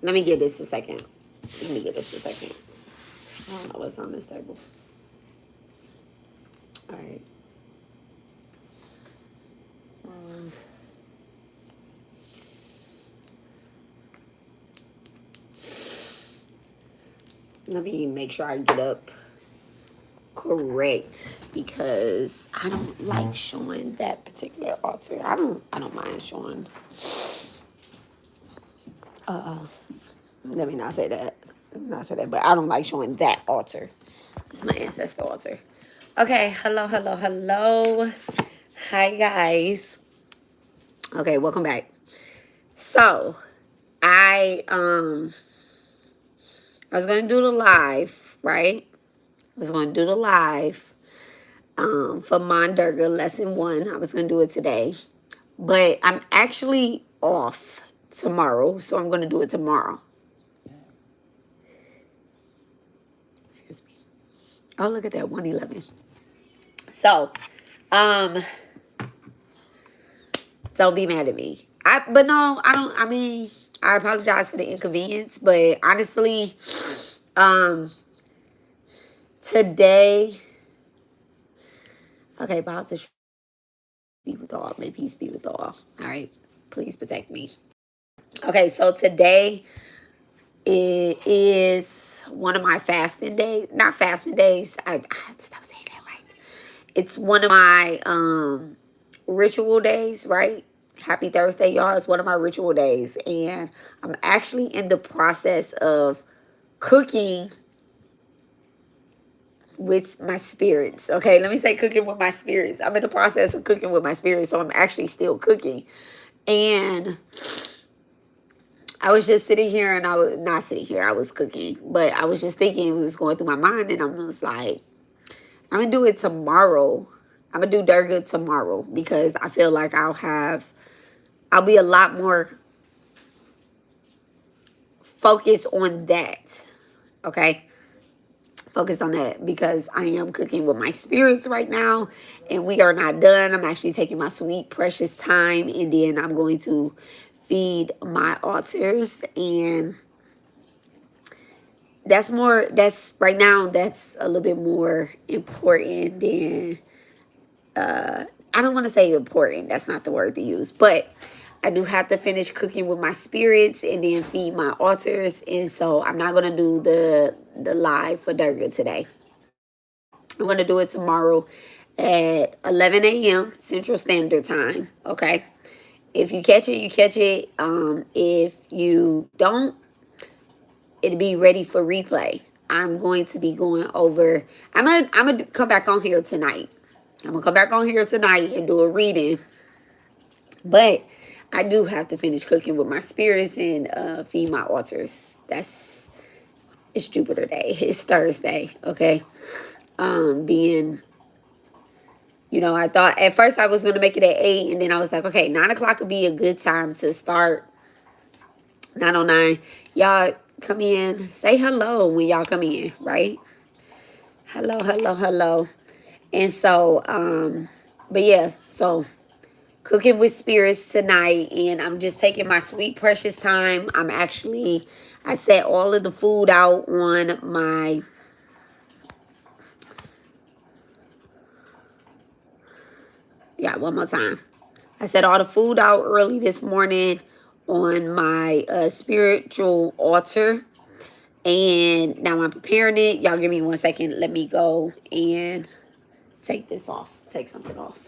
Let me get this a second. Let me get this a second. I don't know what's on this table. All right. Let me make sure I get up correct because I don't like showing that particular altar. I don't mind showing. Let me not say that. Let me not say that. But I don't like showing that altar. It's my ancestor altar. Okay. Hello. Hello. Hello. Hi guys. Okay. Welcome back. So I was gonna do the live, right? I was gonna do the live for Durga lesson 1. I was gonna do it today. But I'm actually off tomorrow, so I'm gonna do it tomorrow. Excuse me. Oh, look at that, 111. So, don't be mad at me. But no, I don't. I mean, I apologize for the inconvenience, but honestly, today, okay, about to be with all. May peace be with all. All right, please protect me. Okay, so today it is one of my fasting days. Not fasting days. I have to stop saying that, right? It's one of my ritual days, right? Happy Thursday, y'all. It's one of my ritual days. And I'm actually in the process of cooking with my spirits. Okay, let me say cooking with my spirits. I'm in the process of cooking with my spirits, so I'm actually still cooking. And I was just sitting here and I was not sitting here, I was cooking, but I was just thinking, it was going through my mind, and I'm just like, I'm gonna do it tomorrow. I'm gonna do Durga tomorrow because I feel like I'll be a lot more focused on that. Okay? Focused on that because I am cooking with my spirits right now and we are not done. I'm actually taking my sweet, precious time, and then I'm going to feed my altars, and that's right now, that's a little bit more important than, I don't want to say important, that's not the word to use, but I do have to finish cooking with my spirits and then feed my altars, and so I'm not going to do the live for Durga today. I'm going to do it tomorrow at 11 a.m. Central Standard Time, okay? If you catch it, you catch it. If you don't, it'll be ready for replay. I'm going to be going over, I'm gonna come back on here tonight. I'm going to come back on here tonight and do a reading. But I do have to finish cooking with my spirits and feed my altars. It's Jupiter Day. It's Thursday, okay? I thought at first I was going to make it at 8, and then I was like, okay, 9 o'clock would be a good time to start. 9:09. Y'all come in. Say hello when y'all come in, right? Hello, hello, hello. And so, but yeah, so cooking with spirits tonight, and I'm just taking my sweet, precious time. I set all of the food out on my, one more time. I set all the food out early this morning on my spiritual altar. And now I'm preparing it. Y'all give me 1 second. Let me go and take this off. Take something off.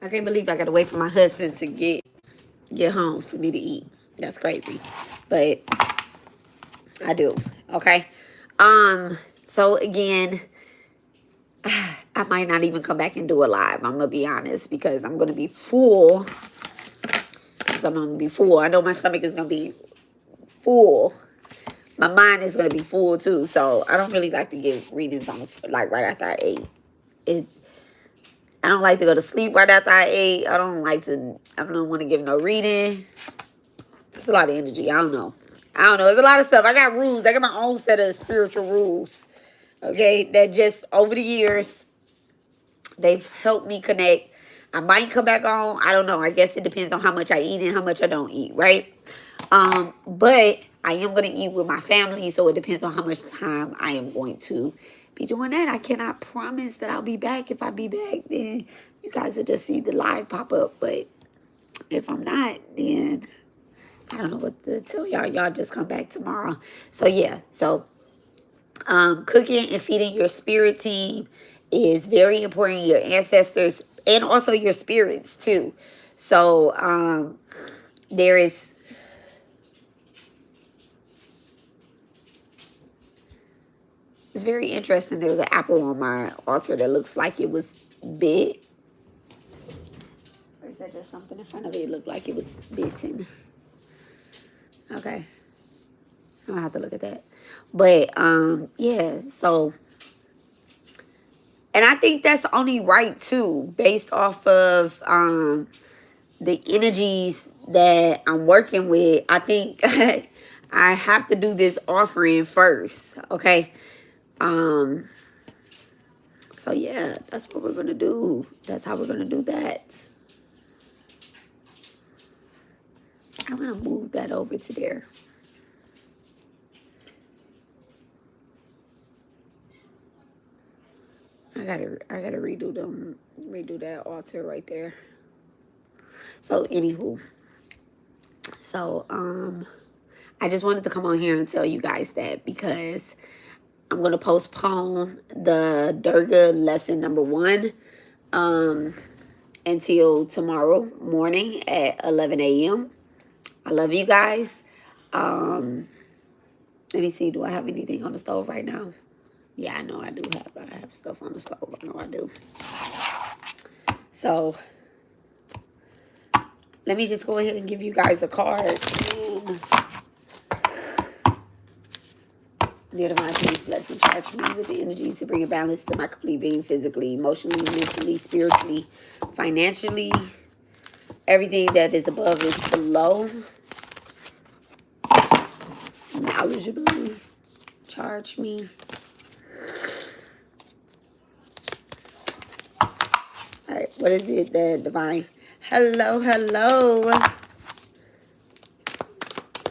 I can't believe I gotta wait for my husband to get home for me to eat. That's crazy. But I do. Okay. So again, I might not even come back and do a live. I'm gonna be honest because I'm gonna be full. I'm gonna be full. I know my stomach is gonna be full. My mind is gonna be full too. So I don't really like to give readings on like right after I ate. I don't like to go to sleep right after I ate. I don't want to give no reading. It's a lot of energy. I don't know. It's a lot of stuff. I got rules. I got my own set of spiritual rules. Okay. That just over the years, they've helped me connect. I might come back on. I don't know. I guess it depends on how much I eat and how much I don't eat. Right. But I am going to eat with my family. So it depends on how much time I am going to be doing that. I cannot promise that I'll be back. If I be back, then you guys will just see the live pop up. But if I'm not, then I don't know what to tell y'all. Y'all just come back tomorrow. So yeah. So cooking and feeding your spirit team is very important. Your ancestors and also your spirits too. So there is. It's very interesting. There was an apple on my altar that looks like it was bit. Or is that just something in front of it? It looked like it was bitten. Okay. I'm going to have to look at that. But, yeah. So, and I think that's only right, too. Based off of the energies that I'm working with. I think I have to do this offering first. Okay. So yeah, that's what we're gonna do. That's how we're gonna do that. I'm gonna move that over to there. I gotta redo that altar right there. So anywho, so I just wanted to come on here and tell you guys that because I'm going to postpone the Durga lesson number 1 until tomorrow morning at 11 a.m. I love you guys. Let me see. Do I have anything on the stove right now? Yeah, I know I do I have stuff on the stove. I know I do. So let me just go ahead and give you guys a card. Dear divine, please bless and charge me with the energy to bring a balance to my complete being, physically, emotionally, mentally, spiritually, financially. Everything that is above is below. Knowledgeably, charge me. All right, what is it that divine? Hello, hello.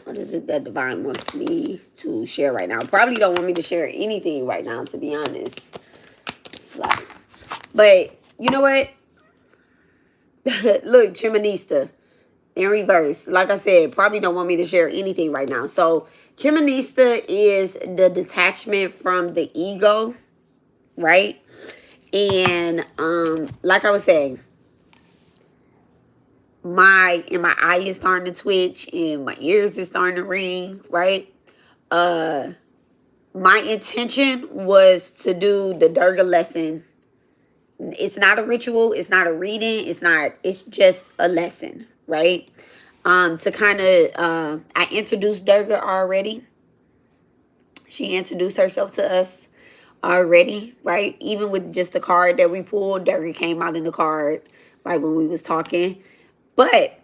What is it that divine wants me to share right now? Probably don't want me to share anything right now, to be honest. But you know what? Look, Chimanista in reverse. Like I said, probably don't want me to share anything right now. So Chimanista is the detachment from the ego, right? And like I was saying, my eye is starting to twitch and my ears is starting to ring, right? My intention was to do the Durga lesson. It's not a ritual, it's not a reading, it's just a lesson, right? To kind of I introduced Durga already. She introduced herself to us already, right? Even with just the card that we pulled, Durga came out in the card right when we was talking. But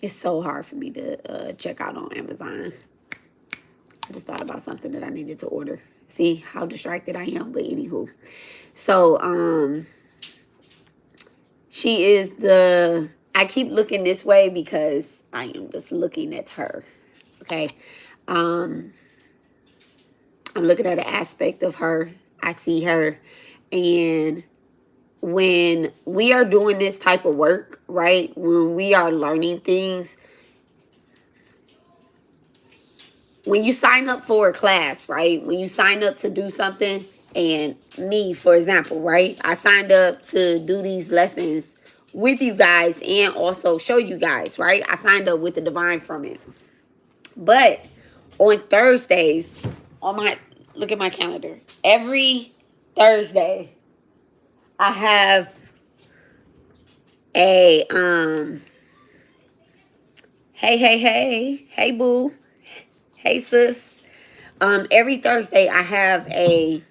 it's so hard for me to check out on Amazon. I just thought about something that I needed to order. See how distracted I am, but anywho. So she is I keep looking this way because I am just looking at her. Okay. I'm looking at an aspect of her. I see her, and when we are doing this type of work, right? When we are learning things, when you sign up for a class, right? When you sign up to do something, And me, for example, right? I signed up to do these lessons with you guys and also show you guys, right? I signed up with the divine from it. But on Thursdays, on my look at my calendar. Every Thursday, I have a hey boo, hey sis. Every Thursday I have a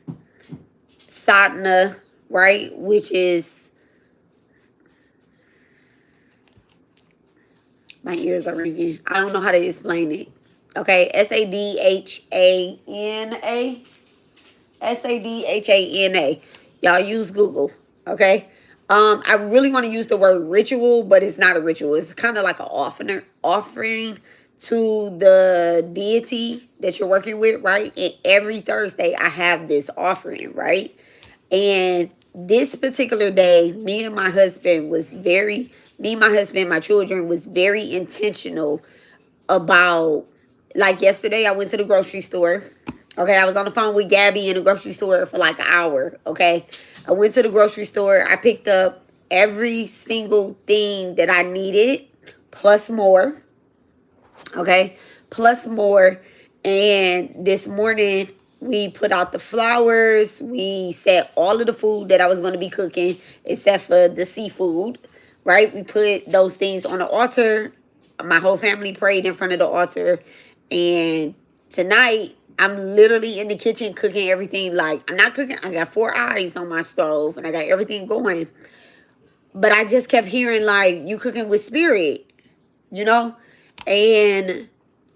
sadhana, right, which is, my ears are ringing. I don't know how to explain it. Okay, SADHANA. SADHANA. Y'all use Google. Okay. I really want to use the word ritual, but it's not a ritual. It's kind of like an offering to the deity that you're working with, right? And every Thursday I have this offering, right? And this particular day, my husband, my children was very intentional about, like yesterday, I went to the grocery store. Okay, I was on the phone with Gabby in the grocery store for like an hour. Okay, I went to the grocery store. I picked up every single thing that I needed, plus more. Okay, plus more. And this morning, we put out the flowers. We set all of the food that I was going to be cooking, except for the seafood, right? We put those things on the altar. My whole family prayed in front of the altar. And tonight, I'm literally in the kitchen cooking everything. Like, I'm not cooking. I got 4 eyes on my stove and I got everything going. But I just kept hearing, like, you cooking with spirit, you know? And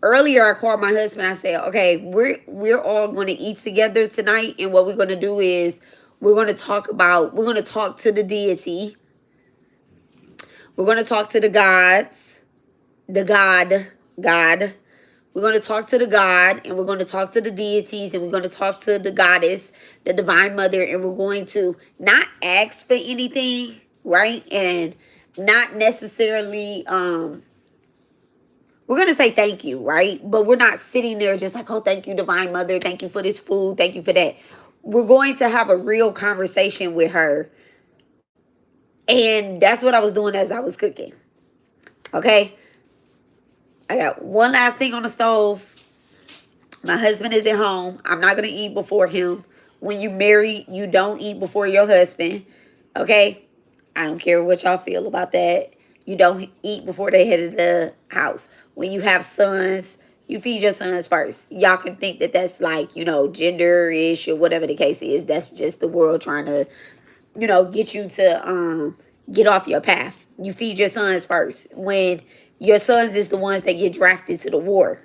earlier I called my husband. I said, okay, we're all going to eat together tonight. And what we're going to do is we're going to talk to the deity. We're going to talk to the gods, God. We're going to talk to the God, and we're going to talk to the deities, and we're going to talk to the goddess, the divine mother, and we're going to not ask for anything, right? And not necessarily, we're going to say thank you, right? But we're not sitting there just like, oh, thank you, divine mother. Thank you for this food. Thank you for that. We're going to have a real conversation with her. And that's what I was doing as I was cooking. Okay. I got one last thing on the stove. My husband is at home. I'm not going to eat before him. When you marry, you don't eat before your husband. Okay? I don't care what y'all feel about that. You don't eat before they head to the house. When you have sons, you feed your sons first. Y'all can think that that's like, gender-ish or whatever the case is. That's just the world trying to, get you to get off your path. You feed your sons first. When your sons is the ones that get drafted to the war.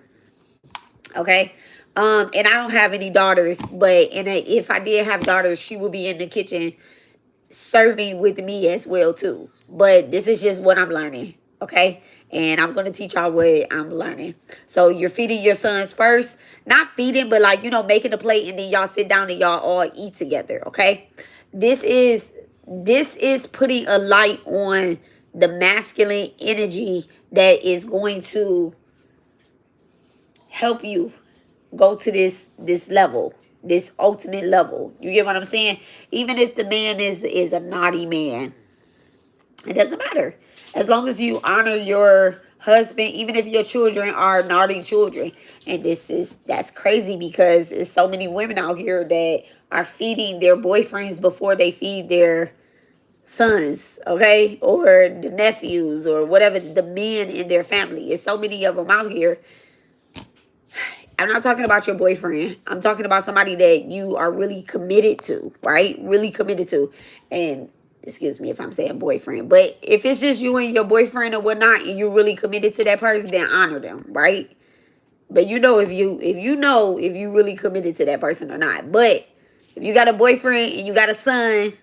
Okay? And I don't have any daughters, but if I did have daughters, she would be in the kitchen serving with me as well too. But this is just what I'm learning. Okay? And I'm going to teach y'all what I'm learning. So you're feeding your sons first. Not feeding, but like, making a plate and then y'all sit down and y'all all eat together. Okay? This is putting a light on the masculine energy that is going to help you go to this level, this ultimate level. You get what I'm saying? Even if the man is a naughty man, it doesn't matter. As long as you honor your husband, even if your children are naughty children. And that's crazy because there's so many women out here that are feeding their boyfriends before they feed their sons, okay? Or the nephews or whatever, the men in their family. There's so many of them out here. I'm not talking about your boyfriend. I'm talking about somebody that you are really committed to, right? Really committed to. And excuse me if I'm saying boyfriend, but if it's just you and your boyfriend or whatnot, and you're really committed to that person, then honor them, right? But if you really committed to that person or not. But if you got a boyfriend and you got a son,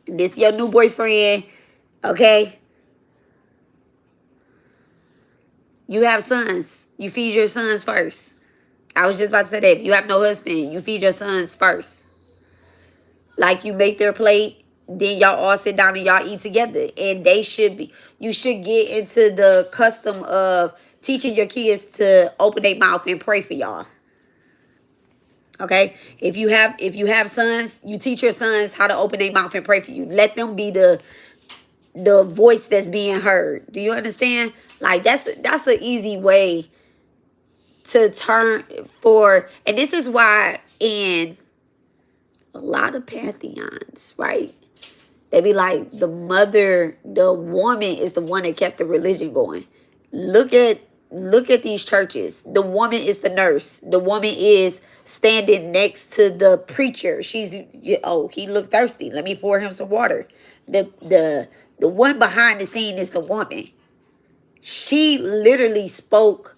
and this your new boyfriend, okay? You have sons. You feed your sons first. I was just about to say that. If you have no husband, you feed your sons first. Like, you make their plate, then y'all all sit down and y'all eat together. And you should get into the custom of teaching your kids to open their mouth and pray for y'all. Okay? If you have sons, you teach your sons how to open their mouth and pray for you. Let them be the voice that's being heard. Do you understand? Like that's an easy way to turn for, and this is why in a lot of pantheons, right? They be like, the woman is the one that kept the religion going. Look at these churches. The woman is the nurse. The woman is standing next to the preacher. She's, oh, he looked thirsty. Let me pour him some water. The one behind the scene is the woman. She literally spoke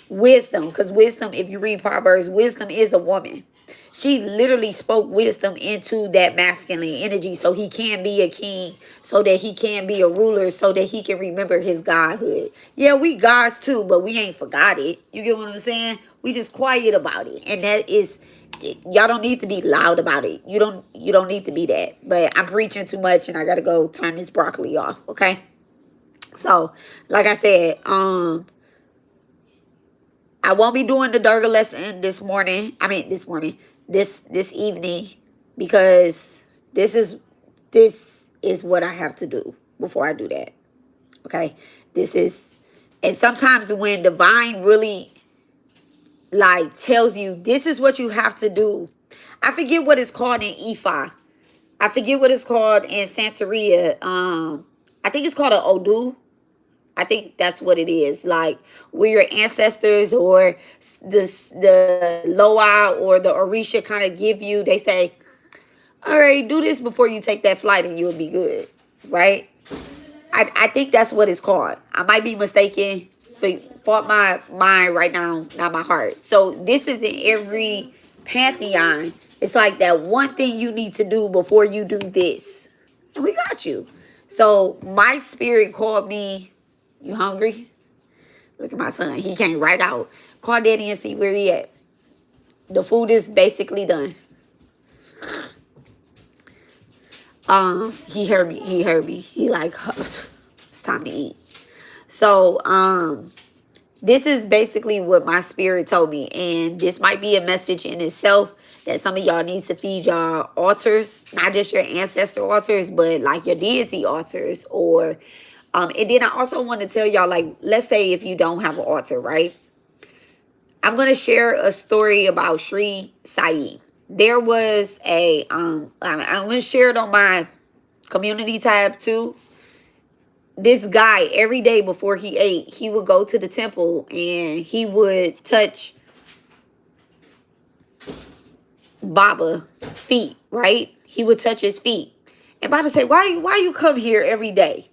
wisdom, because wisdom, if you read Proverbs, wisdom is a woman. She literally spoke wisdom into that masculine energy so he can be a king, so that he can be a ruler, so that he can remember his godhood. Yeah, we gods too, but we ain't forgot it. You get what I'm saying? We just quiet about it. And that is, y'all don't need to be loud about it. You don't need to be that. But I'm preaching too much and I gotta go turn this broccoli off, okay? So, like I said, I won't be doing the Durga lesson this evening, because this is what I have to do before I do that. Okay? And sometimes when divine really like tells you this is what you have to do. I forget what it's called in Ifa. I forget what it's called in Santeria. I think it's called an Odu. I think that's what it is. Like where your ancestors or the Loa or the Orisha kind of give you, they say, all right, do this before you take that flight and you'll be good. Right? I think that's what it's called. I might be mistaken. Fought my mind right now, not my heart. So this is in every pantheon. It's like that one thing you need to do before you do this. And we got you. So my spirit called me. You hungry? Look at my son. He came right out. Call daddy and see where he at. The food is basically done. He heard me. He like, it's time to eat. So, this is basically what my spirit told me. And this might be a message in itself that some of y'all need to feed y'all altars. Not just your ancestor altars, but like your deity altars. Or, and then I also want to tell y'all, like, let's say if you don't have an altar, right? I'm going to share a story about 𝔍𝔲𝔭𝔦𝔱𝔢𝔯. There was I'm going to share it on my community tab too. This guy, every day before he ate, he would go to the temple and he would touch Baba feet, right? He would touch his feet. And Baba said, why you come here every day?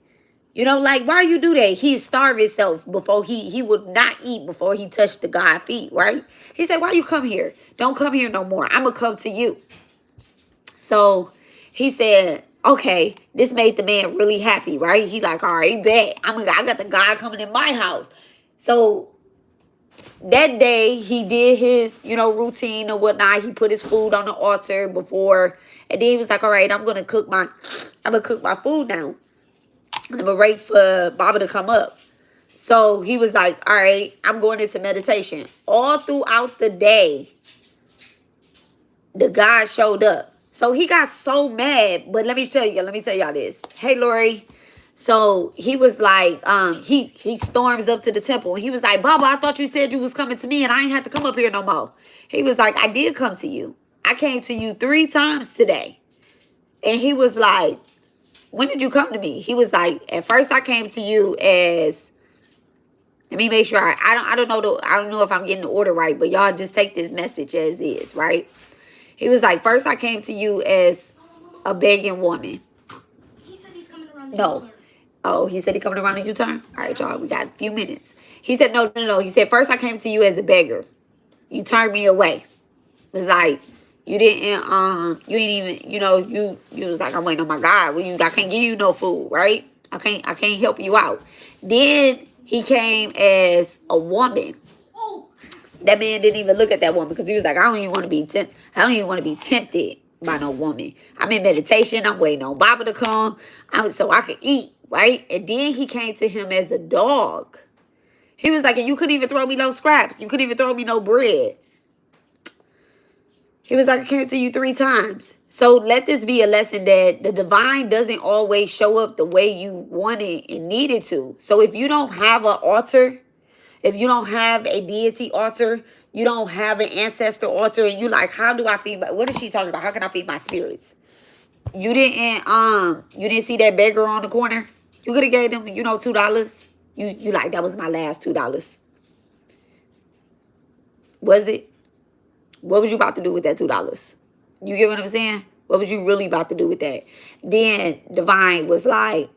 You know, like, why you do that? He starved himself before he would not eat before he touched the God's feet, right? He said, why you come here? Don't come here no more. I'm going to come to you. So he said, okay, this made the man really happy, right? He like, all right, bet. I got the God coming in my house. So that day he did his, routine or whatnot. He put his food on the altar before, and then he was like, all right, I'm going to cook my food now. And I'm going to wait for Baba to come up. So he was like, all right, I'm going into meditation. All throughout the day, the God showed up. So he got so mad. But let me tell y'all this. Hey, Lori. So he was like, he storms up to the temple. And he was like, Baba, I thought you said you was coming to me and I ain't had to come up here no more. He was like, I did come to you. I came to you 3 times today. And he was like, when did you come to me? He was like, at first I came to you as, let me make sure, I don't know if I'm getting the order right, but y'all just take this message as is, right? He was like, first I came to you as a begging woman. He said he's coming around the U-turn. Oh, he said he coming around the U-turn? All right, y'all, we got a few minutes. He said, no. He said, first I came to you as a beggar. You turned me away. It was like, you didn't, you ain't even, you was like, I'm waiting on my God. I can't give you no food, right? I can't help you out. Then he came as a woman. That man didn't even look at that woman because he was like, I don't even want to be tempted by no woman. I'm in meditation. I'm waiting on Baba to come so I could eat, right? And then he came to him as a dog. He was like, and you couldn't even throw me no scraps. You couldn't even throw me no bread. He was like, I came to you 3 times. So let this be a lesson that the divine doesn't always show up the way you wanted and needed to. So if you don't have an altar, if you don't have a deity altar, you don't have an ancestor altar, and you like, how do I feed what is she talking about? How can I feed my spirits? You didn't see that beggar on the corner? You could have gave them, $2. You like, that was my last $2. Was it? What was you about to do with that $2? You get what I'm saying? What was you really about to do with that? Then Divine was like,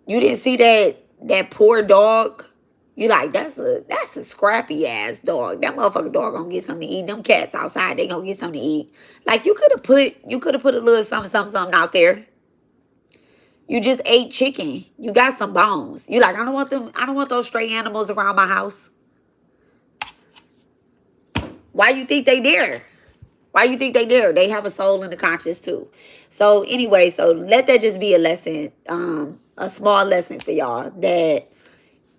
you didn't see that poor dog? You like, that's a scrappy ass dog. That motherfucking dog gonna get something to eat. Them cats outside, they gonna get something to eat. Like, you could have put a little something out there. You just ate chicken. You got some bones. You like, I don't want those stray animals around my house. Why you think they there? Why you think they there? They have a soul and a conscience too. So anyway, so let that just be a lesson, a small lesson for y'all, that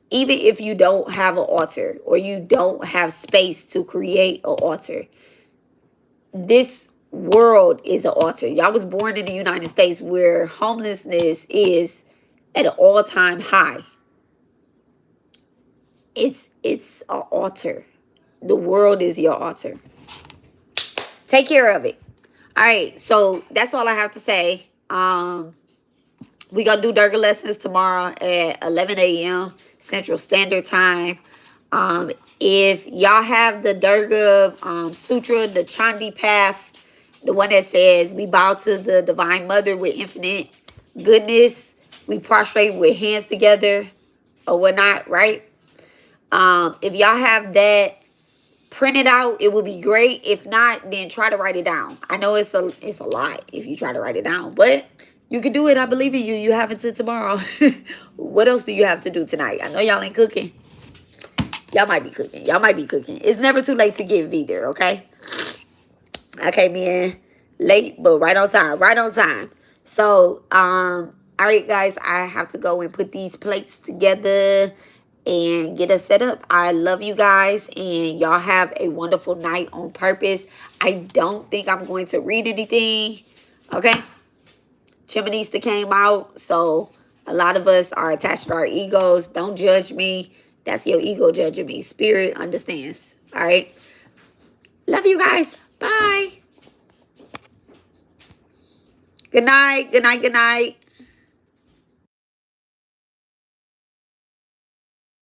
even if you don't have an altar or you don't have space to create an altar, this world is an altar. Y'all was born in the United States where homelessness is at an all-time high. It's an altar. The world is your altar. Take care of it. All right, so that's all I have to say. We gonna do Durga lessons tomorrow at 11 a.m. Central Standard Time. If y'all have the Durga Sutra, the Chandi Path, the one that says we bow to the Divine Mother with infinite goodness, we prostrate with hands together or whatnot, right? If y'all have that, print it out. It would be great. If not, then try to write it down. I know it's a lot if you try to write it down, but you can do it. I believe in you. You have until tomorrow. What else do you have to do tonight? I know y'all ain't cooking. Y'all might be cooking. Y'all might be cooking. It's never too late to give either, okay? I came in late, but right on time. Right on time. So, all right, guys. I have to go and put these plates together and get us set up. I love you guys, and y'all have a wonderful night on purpose. I don't think I'm going to read anything, okay? Chiminista came out, so a lot of us are attached to our egos. Don't judge me. That's your ego judging me. Spirit understands, all right? Love you guys. Bye. Good night. Good night. Good night.